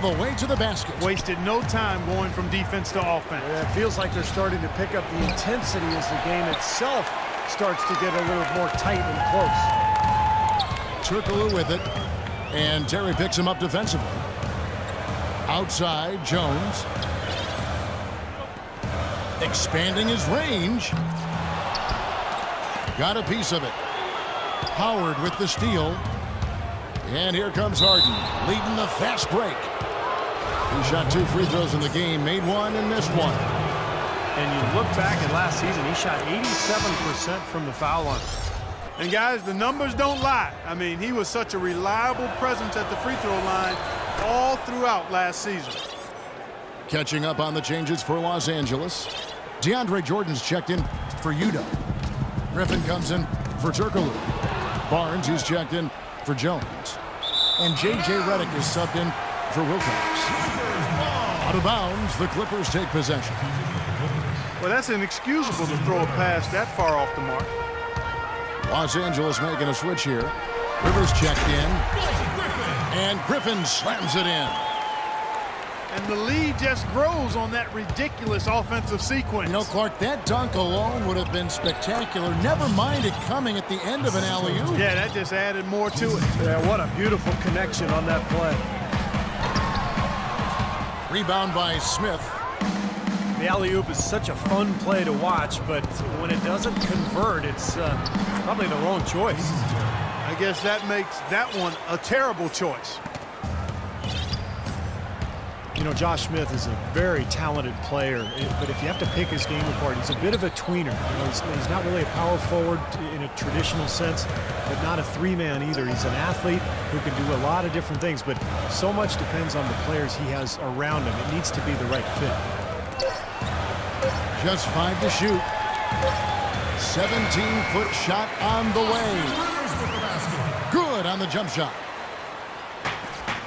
the way to the basket. Wasted no time going from defense to offense. Yeah, it feels like they're starting to pick up the intensity as the game itself starts to get a little more tight and close. Turkoglu with it, and Terry picks him up defensively. Outside, Jones. Expanding his range. Got a piece of it. Howard with the steal. And here comes Harden, leading the fast break. He shot 2 free throws in the game, made 1 and missed 1. And you look back at last season, he shot 87% from the foul line. And guys, the numbers don't lie. I mean, he was such a reliable presence at the free throw line all throughout last season. Catching up on the changes for Los Angeles. DeAndre Jordan's checked in for Utah. Griffin comes in for Turkoglu. Barnes, who's checked in for Jones. And J.J. Redick is subbed in for Wilcox. Out of bounds, the Clippers take possession. Well, that's inexcusable to throw a pass that far off the mark. Los Angeles making a switch here. Rivers checked in. And Griffin slams it in. And the lead just grows on that ridiculous offensive sequence. You know, Clark, that dunk alone would have been spectacular. Never mind it coming at the end of an alley-oop. Yeah, that just added more to it. Yeah, what a beautiful connection on that play. Rebound by Smith. The alley-oop is such a fun play to watch, but when it doesn't convert, it's probably the wrong choice. I guess that makes that one a terrible choice. You know, Josh Smith is a very talented player, but if you have to pick his game apart, he's a bit of a tweener. You know, he's not really a power forward in a traditional sense, but not a three-man either. He's an athlete who can do a lot of different things, but so much depends on the players he has around him. It needs to be the right fit. Just 5 to shoot. 17-foot shot on the way. Good on the jump shot.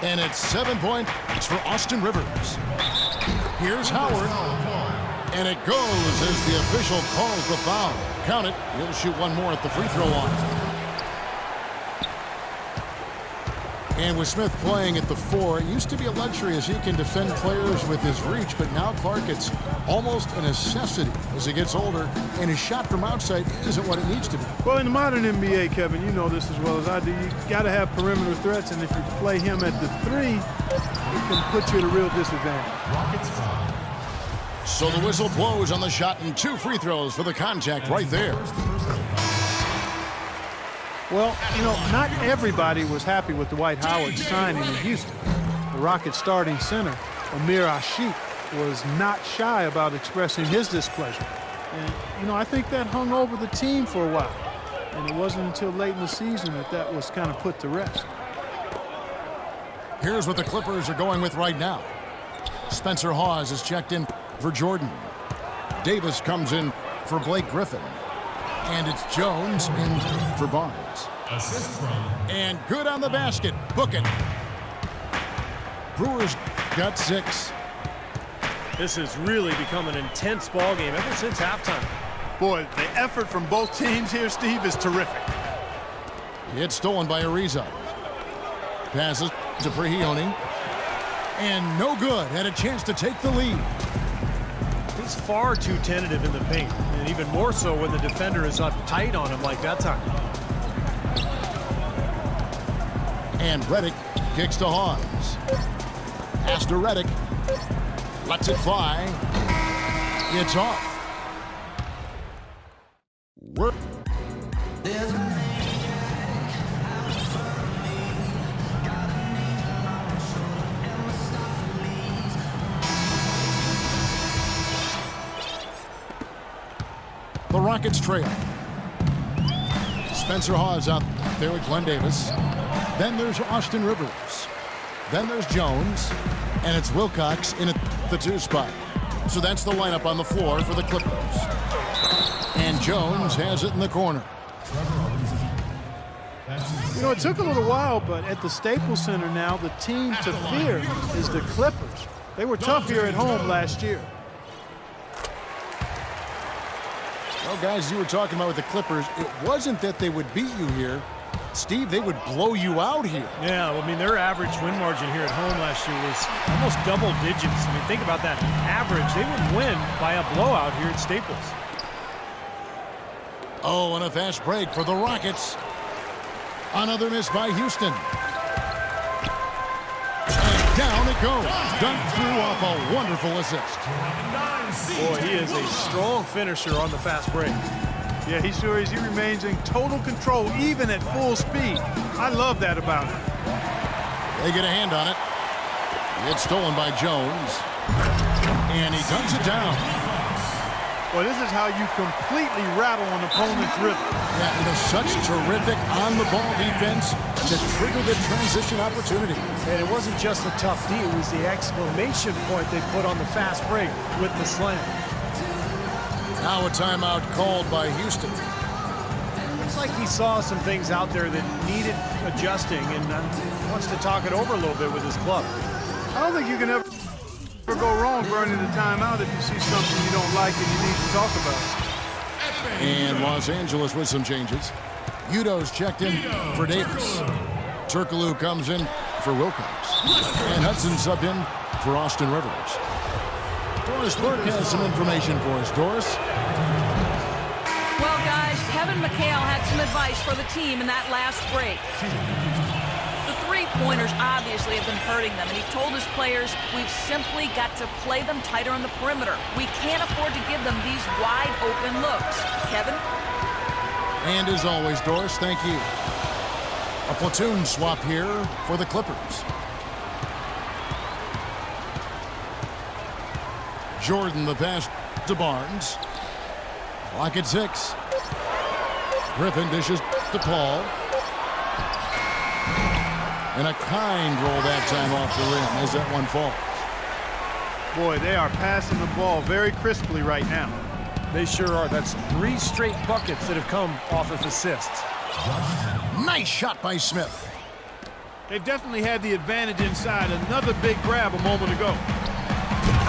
And it's 7 points for Austin Rivers. Here's Howard. And it goes as the official calls the foul. Count it. He'll shoot 1 more at the free throw line. And with Smith playing at the 4, it used to be a luxury as he can defend players with his reach, but now Clark, it's almost a necessity as he gets older, and his shot from outside isn't what it needs to be. Well, in the modern NBA, Kevin, you know this as well as I do, you got to have perimeter threats, and if you play him at the 3, it can put you at a real disadvantage. So the whistle blows on the shot, and 2 free throws for the contact right there. Well, you know, not everybody was happy with Dwight Howard signing in Houston. The Rockets starting center, Amir Ashik, was not shy about expressing his displeasure. And, you know, I think that hung over the team for a while. And it wasn't until late in the season that that was kind of put to rest. Here's what the Clippers are going with right now. Spencer Hawes is checked in for Jordan. Davis comes in for Blake Griffin. And it's Jones in for Barnes. Assist from. And good on the basket. Book it. Brewers got 6. This has really become an intense ball game ever since halftime. Boy, the effort from both teams here, Steve, is terrific. It's stolen by Ariza. Passes to Prehioni. And no good. Had a chance to take the lead. He's far too tentative in the paint, and even more so when the defender is up tight on him like that time. And Redick kicks to Hawes. Pass to Redick. Lets it fly. It's off. The Rockets trail. Spencer Hawes out there with Glenn Davis. Then there's Austin Rivers. Then there's Jones. And it's Wilcox in at the 2 spot. So that's the lineup on the floor for the Clippers. And Jones has it in the corner. You know, it took a little while, but at the Staples Center now, the team to fear is the Clippers. They were tough here at home last year. Well, guys, you were talking about with the Clippers, it wasn't that they would beat you here. Steve, they would blow you out here. Yeah, I mean, their average win margin here at home last year was almost double digits. I mean, think about that. Average, they would win by a blowout here at Staples. Oh, and a fast break for the Rockets. Another miss by Houston. And down it goes. Dunked through off a wonderful assist. Boy, he is a strong finisher on the fast break. Yeah, he sure is. He remains in total control, even at full speed. I love that about him. They get a hand on it. It's stolen by Jones. And he dunks it down. Well, this is how you completely rattle an opponent's rhythm. Yeah, you know, such terrific on-the-ball defense to trigger the transition opportunity. And it wasn't just the tough D, it was the exclamation point they put on the fast break with the slam. Now a timeout called by Houston. Looks like he saw some things out there that needed adjusting and wants to talk it over a little bit with his club. I don't think you can ever go wrong burning the timeout if you see something you don't like and you need to talk about it. And Los Angeles with some changes. Udo's checked in for Davis. Turkoglu comes in for Wilcox. And Hudson subbed in for Austin Rivers. Doris Burke has some information for us. Doris? Well, guys, Kevin McHale had some advice for the team in that last break. The three-pointers obviously have been hurting them, and he told his players, we've simply got to play them tighter on the perimeter. We can't afford to give them these wide-open looks. Kevin? And as always, Doris, thank you. A platoon swap here for the Clippers. Jordan the pass to Barnes. Clock at 6. Griffin dishes to Paul. And a kind roll that time off the rim as that one falls. Boy, they are passing the ball very crisply right now. They sure are. That's 3 straight buckets that have come off of assists. Nice shot by Smith. They've definitely had the advantage inside. Another big grab a moment ago.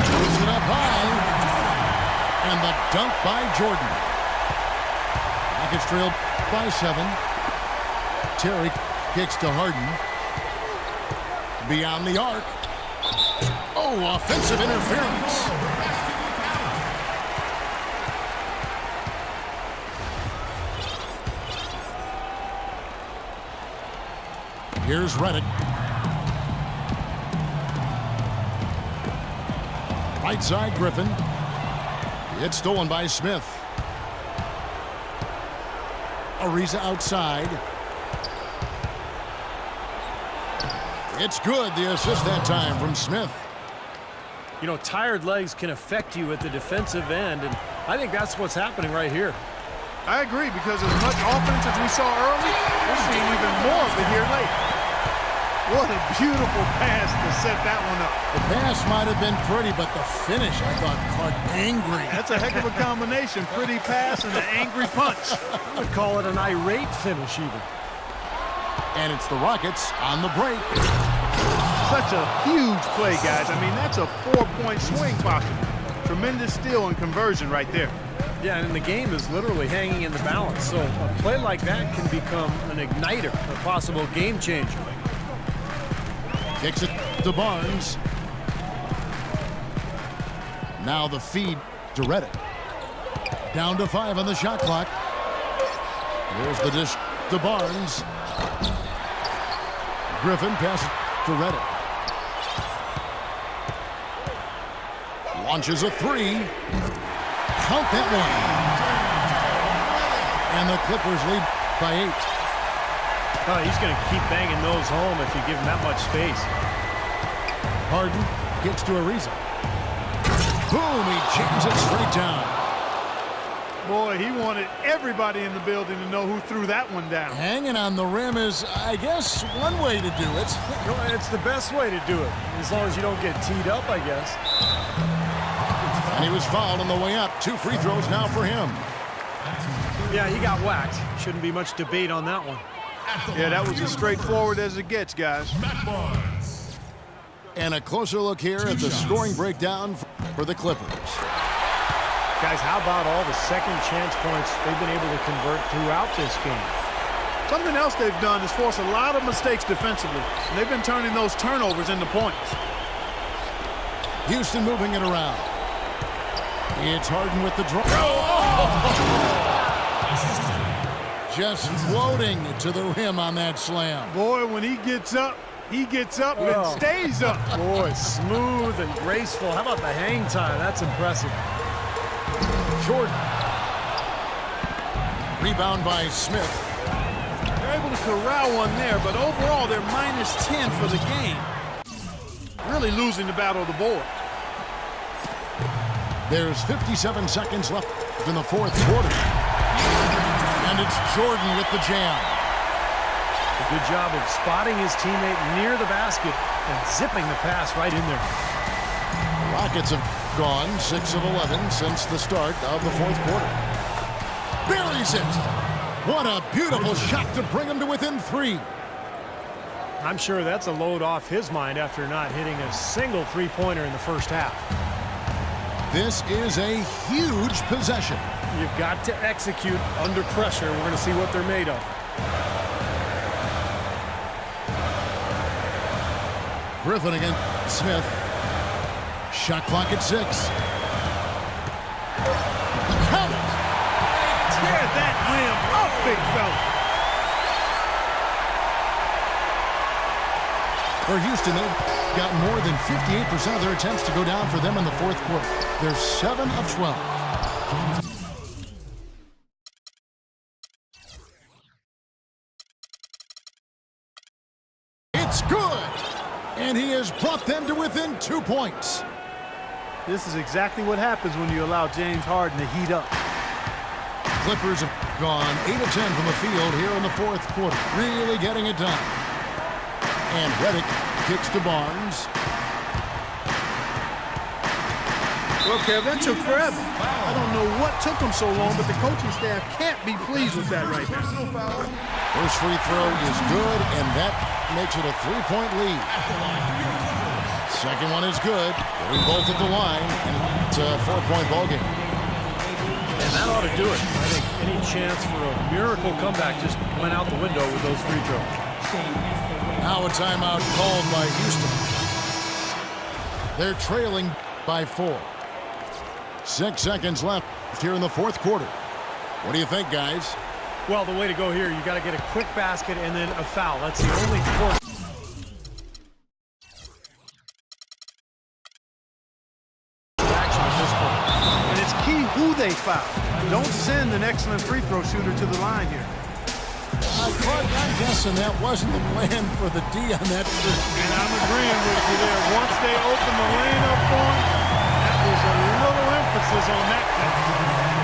Puts it up high. And the dunk by Jordan. Rockets trailed by 7. Terry kicks to Harden. Beyond the arc. Oh, offensive interference. Here's Redick. Right side, Griffin. It's stolen by Smith. Ariza outside. It's good. The assist that time from Smith. You know, tired legs can affect you at the defensive end, and I think that's what's happening right here. I agree, because as much offense as we saw early, we're seeing even more of it here late. What a beautiful pass to set that one up. The pass might have been pretty, but the finish, I thought, caught angry. That's a heck of a combination. Pretty pass and an angry punch. I would call it an irate finish even. And it's the Rockets on the break. Such a huge play, guys. I mean, that's a 4-point swing possible. Tremendous steal and conversion right there. Yeah, and the game is literally hanging in the balance. So a play like that can become an igniter, a possible game changer. Kicks it to Barnes. Now the feed to Redick. Down to 5 on the shot clock. There's the dish to Barnes. Griffin passes to Redick. Launches a 3. Count that one. And the Clippers lead by 8. Oh, he's going to keep banging those home if you give him that much space. Harden gets to Ariza. Boom, he jams it straight down. Boy, he wanted everybody in the building to know who threw that one down. Hanging on the rim is, I guess, one way to do it. You know, it's the best way to do it, as long as you don't get teed up, I guess. And he was fouled on the way up. 2 free throws now for him. Yeah, he got whacked. Shouldn't be much debate on that one. Yeah, that was as straightforward as it gets, guys. And a closer look here at the scoring breakdown for the Clippers. Guys, how about all the second chance points they've been able to convert throughout this game? Something else they've done is force a lot of mistakes defensively, and they've been turning those turnovers into points. Houston moving it around. It's Harden with the draw. Just floating to the rim on that slam. Boy, when he gets up and stays up. Boy, smooth and graceful. How about the hang time? That's impressive. Jordan. Rebound by Smith. They're able to corral one there, but overall they're -10 for the game. Really losing the battle of the board. There's 57 seconds left in the fourth quarter. And it's Jordan with the jam. A good job of spotting his teammate near the basket and zipping the pass right in there. Rockets have gone 6 of 11 since the start of the fourth quarter. Buries it. What a beautiful shot to bring him to within 3. I'm sure that's a load off his mind after not hitting a single three-pointer in the first half. This is a huge possession. You've got to execute under pressure. We're going to see what they're made of. Griffin against Smith. Shot clock at 6. Count it. Tear that rim up, big fella. For Houston, they've got more than 58% of their attempts to go down for them in the fourth quarter. They're 7 of 12. It's good! And he has brought them to within 2 points. This is exactly what happens when you allow James Harden to heat up. Clippers have gone 8 of 10 from the field here in the fourth quarter. Really getting it done. And Redick kicks to Barnes. Well, Kev, that took forever. I don't know what took them so long, but the coaching staff can't be pleased with that right now. First free throw is good, and that makes it a 3-point lead. Second one is good. They're both at the line, and it's a 4-point ball game. And that ought to do it. I think any chance for a miracle comeback just went out the window with those free throws. Now a timeout called by Houston. They're trailing by 4. 6 seconds left here in the fourth quarter. What do you think, guys? Well, the way to go here, you got to get a quick basket and then a foul. That's the only course. Action at this point. And it's key who they foul. Don't send an excellent free throw shooter to the line here. Clark, I'm guessing that wasn't the plan for the D on that. And I'm agreeing with you there. Once they open the lane up for him, that was a little emphasis on that thing.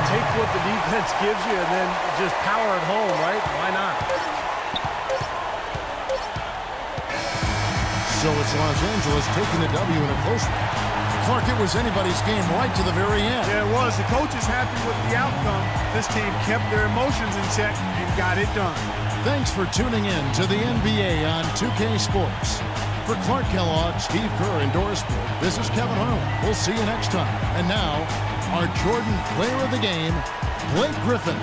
Take what the defense gives you and then just power it home, right? Why not? So it's Los Angeles taking the W in a close one. Clark, it was anybody's game right to the very end. Yeah, it was. The coach is happy with the outcome. This team kept their emotions in check and got it done. Thanks for tuning in to the NBA on 2K Sports. For Clark Kellogg, Steve Kerr, and Doris Burke, this is Kevin Harlan. We'll see you next time. And now, our Jordan Player of the Game, Blake Griffin.